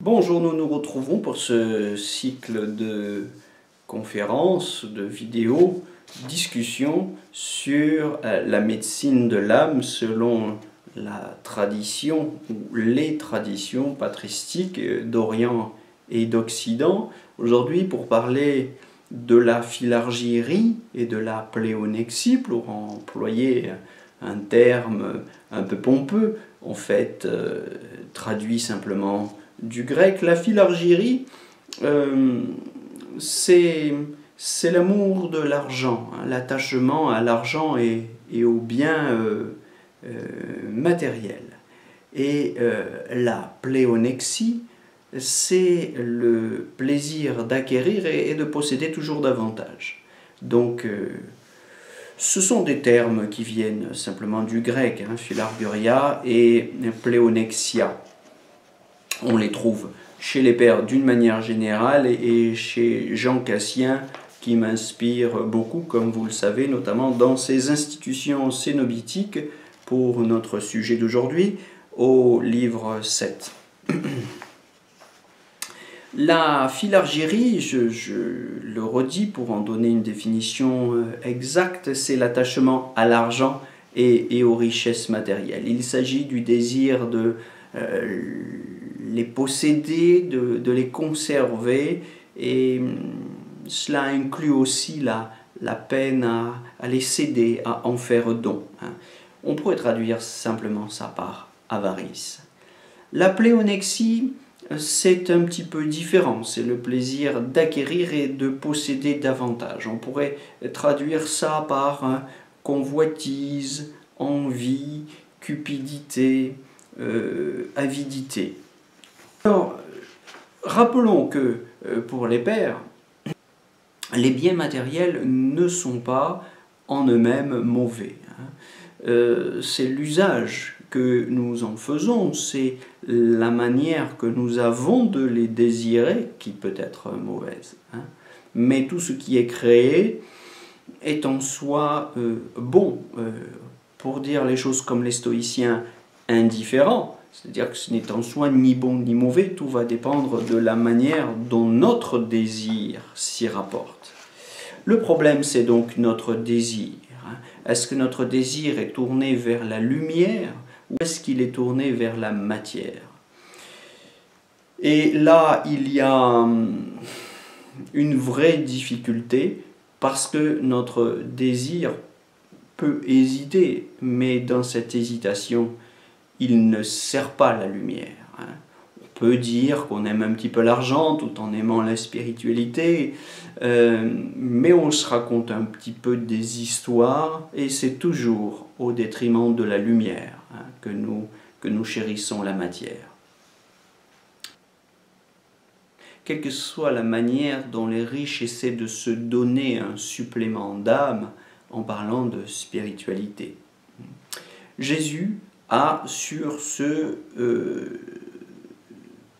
Bonjour, nous nous retrouvons pour ce cycle de conférences, de vidéos, discussions sur la médecine de l'âme selon la tradition ou les traditions patristiques d'Orient et d'Occident. Aujourd'hui, pour parler de la philargyrie et de la pléonexie, pour employer un terme un peu pompeux, en fait traduit simplement du grec, la philargyrie, c'est l'amour de l'argent, hein, l'attachement à l'argent et aux biens matériels. Et la pléonexie, c'est le plaisir d'acquérir et de posséder toujours davantage. Donc, ce sont des termes qui viennent simplement du grec, hein, philargyria et pléonexia. On les trouve chez les pères d'une manière générale et chez Jean Cassien qui m'inspire beaucoup, comme vous le savez, notamment dans ses institutions cénobitiques pour notre sujet d'aujourd'hui, au livre 7. La philargyrie, je le redis pour en donner une définition exacte, c'est l'attachement à l'argent et aux richesses matérielles. Il s'agit du désir de les posséder, de les conserver, et cela inclut aussi la peine à les céder, à en faire don. On pourrait traduire simplement ça par avarice. La pléonexie, c'est un petit peu différent, c'est le plaisir d'acquérir et de posséder davantage. On pourrait traduire ça par convoitise, envie, cupidité, avidité. Alors, rappelons que pour les pères, les biens matériels ne sont pas en eux-mêmes mauvais. C'est l'usage que nous en faisons, c'est la manière que nous avons de les désirer qui peut être mauvaise. Mais tout ce qui est créé est en soi bon. Pour dire les choses comme les stoïciens, indifférent. C'est-à-dire que ce n'est en soi ni bon ni mauvais, tout va dépendre de la manière dont notre désir s'y rapporte. Le problème, c'est donc notre désir. Est-ce que notre désir est tourné vers la lumière ou est-ce qu'il est tourné vers la matière? Et là, il y a une vraie difficulté parce que notre désir peut hésiter, mais dans cette hésitation, il ne sert pas la lumière. On peut dire qu'on aime un petit peu l'argent tout en aimant la spiritualité, mais on se raconte un petit peu des histoires et c'est toujours au détriment de la lumière que nous chérissons la matière. Quelle que soit la manière dont les riches essaient de se donner un supplément d'âme en parlant de spiritualité, Jésus a sur ce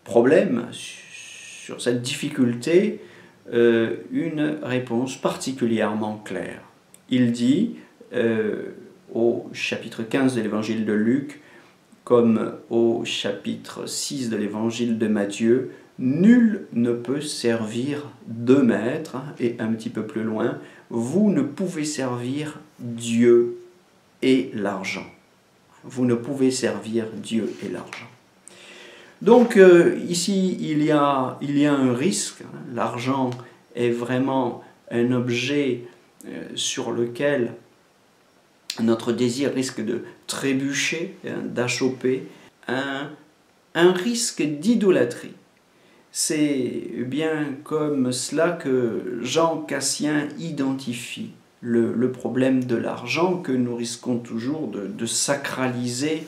problème, sur cette difficulté, une réponse particulièrement claire. Il dit au chapitre 15 de l'évangile de Luc, comme au chapitre 6 de l'évangile de Matthieu, nul ne peut servir deux maîtres, et un petit peu plus loin, vous ne pouvez servir Dieu et l'argent. Vous ne pouvez servir Dieu et l'argent. Donc ici, il y a un risque. L'argent est vraiment un objet sur lequel notre désir risque de trébucher, d'achopper, un risque d'idolâtrie. C'est bien comme cela que Jean Cassien identifie le problème de l'argent que nous risquons toujours de sacraliser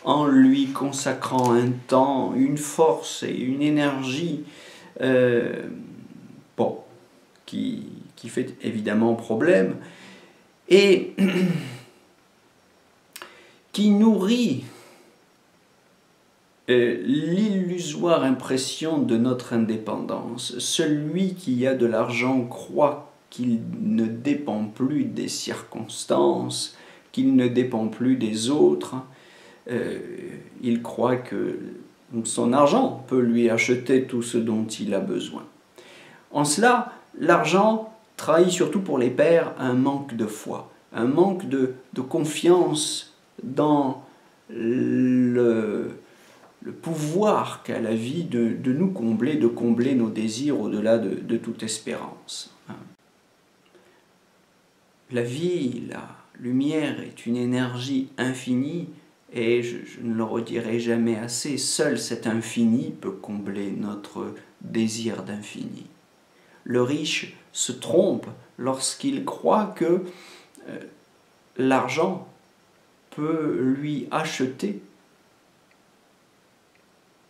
en lui consacrant un temps, une force et une énergie qui fait évidemment problème et qui nourrit l'illusoire impression de notre indépendance. Celui qui a de l'argent croit qu'il ne dépend plus des circonstances, qu'il ne dépend plus des autres. Il croit que son argent peut lui acheter tout ce dont il a besoin. En cela, l'argent trahit surtout pour les pères un manque de foi, un manque de confiance dans le pouvoir qu'a la vie de nous combler, de combler nos désirs au-delà de toute espérance. La vie, la lumière est une énergie infinie et je ne le redirai jamais assez, seul cet infini peut combler notre désir d'infini. Le riche se trompe lorsqu'il croit que l'argent peut lui acheter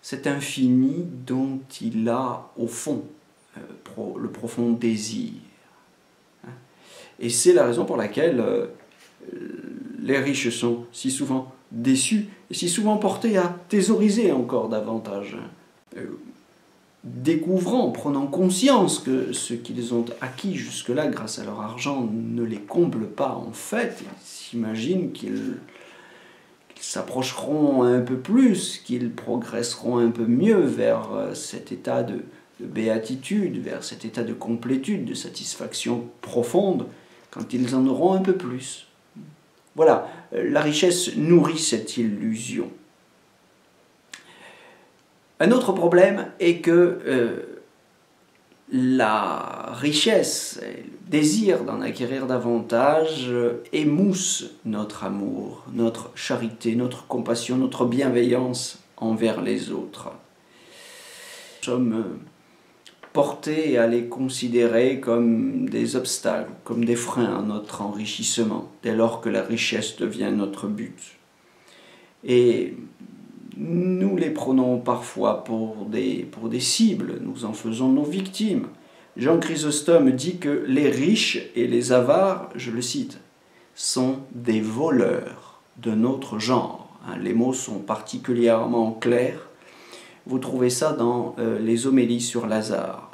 cet infini dont il a au fond le profond désir. Et c'est la raison pour laquelle les riches sont si souvent déçus et si souvent portés à thésauriser encore davantage, découvrant, prenant conscience que ce qu'ils ont acquis jusque-là grâce à leur argent ne les comble pas en fait. Ils s'imaginent qu'ils s'approcheront un peu plus, qu'ils progresseront un peu mieux vers cet état de béatitude, vers cet état de complétude, de satisfaction profonde, quand ils en auront un peu plus. Voilà, la richesse nourrit cette illusion. Un autre problème est que la richesse, le désir d'en acquérir davantage émousse notre amour, notre charité, notre compassion, notre bienveillance envers les autres. Nous sommes portés à les considérer comme des obstacles, comme des freins à notre enrichissement, dès lors que la richesse devient notre but. Et nous les prenons parfois pour des cibles, nous en faisons nos victimes. Jean Chrysostome dit que les riches et les avares, je le cite, sont des voleurs de notre genre. Les mots sont particulièrement clairs. Vous trouvez ça dans les homélies sur Lazare.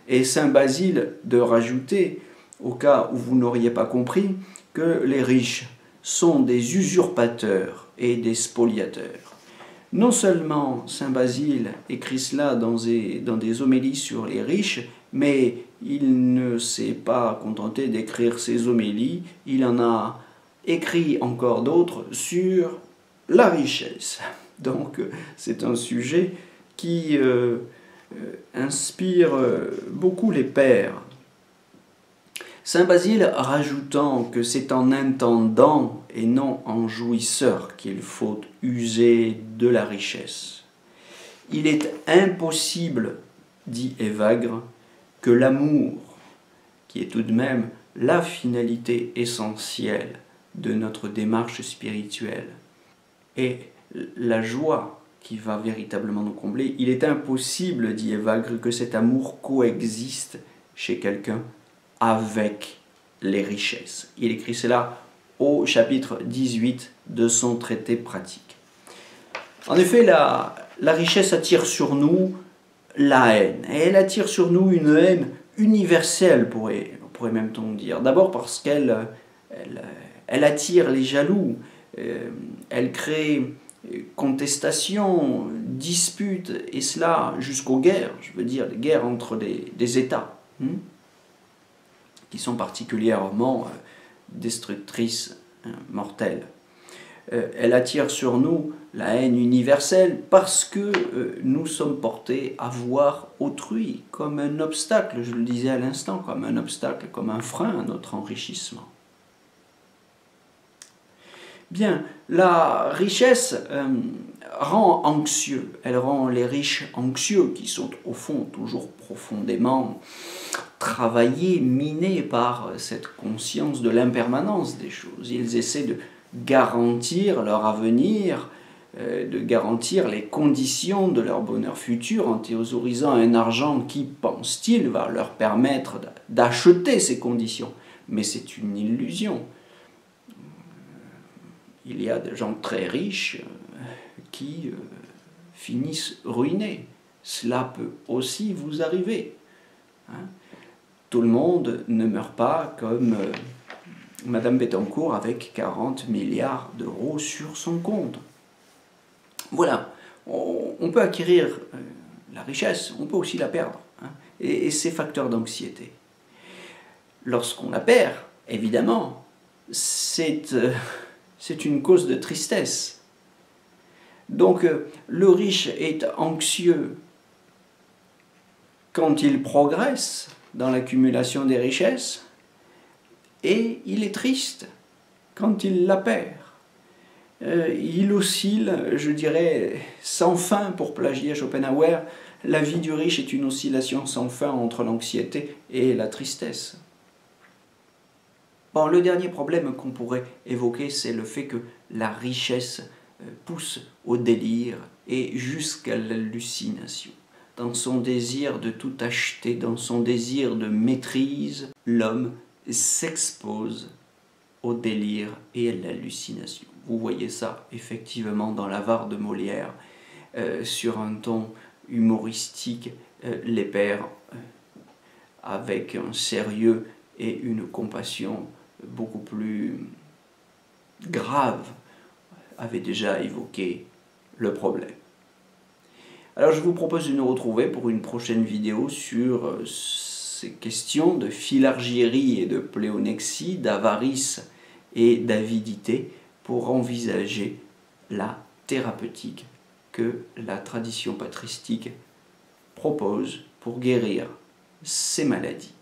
Et saint Basile de rajouter, au cas où vous n'auriez pas compris, que les riches sont des usurpateurs et des spoliateurs. Non seulement saint Basile écrit cela dans des homélies sur les riches, mais il ne s'est pas contenté d'écrire ces homélies, il en a écrit encore d'autres sur la richesse. Donc c'est un sujet qui inspire beaucoup les pères. Saint Basile rajoutant que c'est en intendant et non en jouisseur qu'il faut user de la richesse. Il est impossible, dit Évagre, que l'amour, qui est tout de même la finalité essentielle de notre démarche spirituelle, et la joie qui va véritablement nous combler, il est impossible, dit Évagre, que cet amour coexiste chez quelqu'un avec les richesses. Il écrit cela au chapitre 18 de son traité pratique. En effet, la richesse attire sur nous la haine, et elle attire sur nous une haine universelle, pourrait même-t-on dire. D'abord parce qu'elle attire les jaloux, elle crée contestation, disputes, et cela jusqu'aux guerres, je veux dire, les guerres entre des États, qui sont particulièrement destructrices, mortelles. Elle attire sur nous la haine universelle parce que nous sommes portés à voir autrui comme un obstacle, je le disais à l'instant, comme un obstacle, comme un frein à notre enrichissement. Bien, la richesse rend anxieux, elle rend les riches anxieux qui sont au fond toujours profondément travaillés, minés par cette conscience de l'impermanence des choses. Ils essaient de garantir leur avenir, de garantir les conditions de leur bonheur futur en thésaurisant un argent qui, pense-t-il, va leur permettre d'acheter ces conditions. Mais c'est une illusion. Il y a des gens très riches qui finissent ruinés. Cela peut aussi vous arriver. Tout le monde ne meurt pas comme Madame Bettencourt avec 40 milliards d'euros sur son compte. Voilà, On peut acquérir la richesse, on peut aussi la perdre, hein, et c'est facteur d'anxiété. Lorsqu'on la perd, évidemment, c'est une cause de tristesse. Donc le riche est anxieux quand il progresse dans l'accumulation des richesses, et il est triste quand il la perd. Il oscille, je dirais, sans fin, pour plagier Schopenhauer. La vie du riche est une oscillation sans fin entre l'anxiété et la tristesse. Bon, le dernier problème qu'on pourrait évoquer, c'est le fait que la richesse pousse au délire et jusqu'à l'hallucination. Dans son désir de tout acheter, dans son désir de maîtrise, l'homme s'expose au délire et à l'hallucination. Vous voyez ça effectivement dans l'Avare de Molière, sur un ton humoristique, les pères, avec un sérieux et une compassion beaucoup plus grave, avaient déjà évoqué le problème. Alors je vous propose de nous retrouver pour une prochaine vidéo sur ces questions de philargierie et de pléonexie, d'avarice et d'avidité, pour envisager la thérapeutique que la tradition patristique propose pour guérir ces maladies.